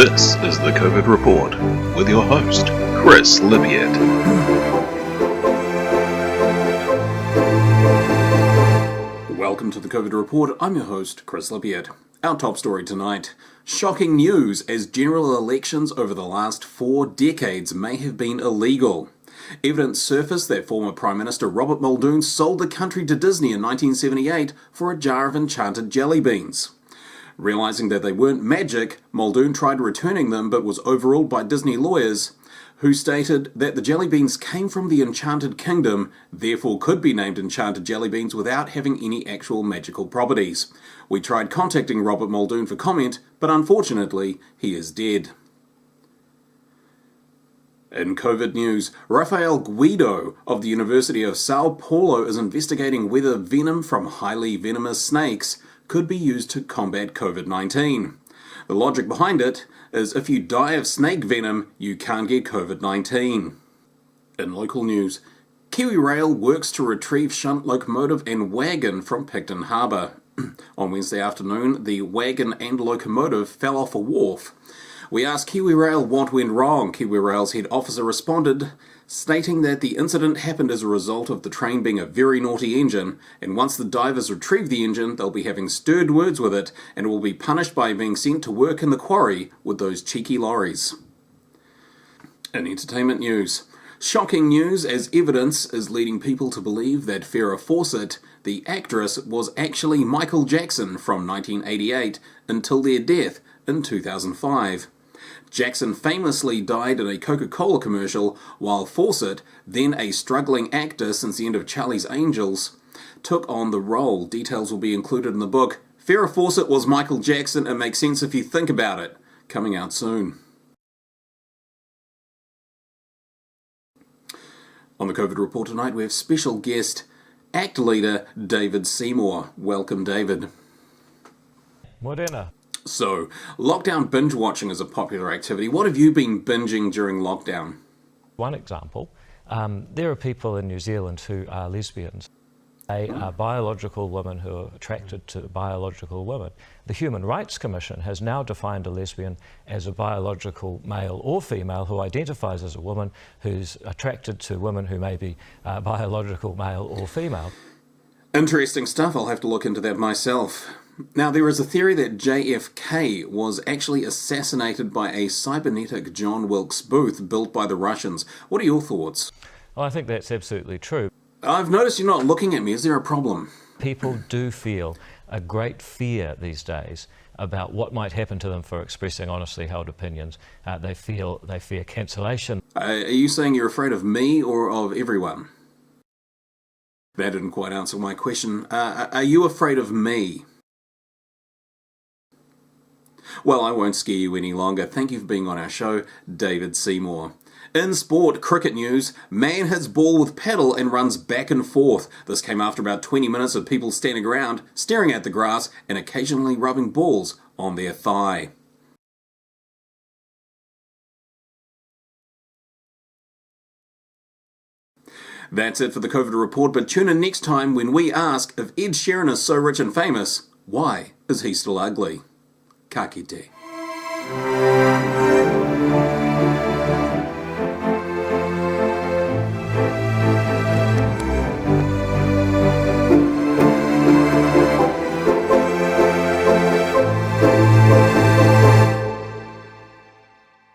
This is the COVID Report with your host, Chris Libbiet. Welcome to the COVID Report. I'm your host, Chris Libbiet. Our top story tonight. Shocking news as general elections over the last 4 decades may have been illegal. Evidence surfaced that former Prime Minister Robert Muldoon sold the country to Disney in 1978 for a jar of enchanted jelly beans. Realising that they weren't magic, Muldoon tried returning them but was overruled by Disney lawyers, who stated that the jelly beans came from the Enchanted Kingdom, therefore could be named Enchanted Jelly Beans without having any actual magical properties. We tried contacting Robert Muldoon for comment, but unfortunately, he is dead. In COVID news, Rafael Guido of the University of Sao Paulo is investigating whether venom from highly venomous snakes could be used to combat COVID-19. The logic behind it is if you die of snake venom, you can't get COVID-19. In local news, Kiwi Rail works to retrieve shunt locomotive and wagon from Picton Harbour. On Wednesday afternoon, the wagon and locomotive fell off a wharf. We asked Kiwi Rail what went wrong. Kiwi Rail's head officer responded, stating that the incident happened as a result of the train being a very naughty engine, and once the divers retrieve the engine, they'll be having stirred words with it, and will be punished by being sent to work in the quarry with those cheeky lorries. In entertainment news, shocking news as evidence is leading people to believe that Farrah Fawcett, the actress, was actually Michael Jackson from 1988 until their death in 2005. Jackson famously died in a Coca-Cola commercial, while Fawcett, then a struggling actor since the end of Charlie's Angels, took on the role. Details will be included in the book Farrah Fawcett Was Michael Jackson. It makes sense if you think about it. Coming out soon. On the COVID Report tonight, we have special guest, ACT leader David Seymour. Welcome, David. Morena. So, lockdown binge watching is a popular activity. What have you been binging during lockdown? One example, there are people in New Zealand who are lesbians. They are biological women who are attracted to biological women. The Human Rights Commission has now defined a lesbian as a biological male or female who identifies as a woman who's attracted to women who may be biological male or female. Interesting stuff. I'll have to look into that myself. Now, there is a theory that JFK was actually assassinated by a cybernetic John Wilkes Booth built by the Russians. What are your thoughts? Well, I think that's absolutely true. I've noticed you're not looking at me. Is there a problem? People do feel a great fear these days about what might happen to them for expressing honestly held opinions. They fear cancellation. Are you saying you're afraid of me or of everyone? That didn't quite answer my question. Are you afraid of me? Well, I won't scare you any longer. Thank you for being on our show, David Seymour. In sport, cricket news, man hits ball with paddle and runs back and forth. This came after about 20 minutes of people standing around, staring at the grass and occasionally rubbing balls on their thigh. That's it for the COVID Report, but tune in next time when we ask if Ed Sheeran is so rich and famous, why is he still ugly? Ka kite.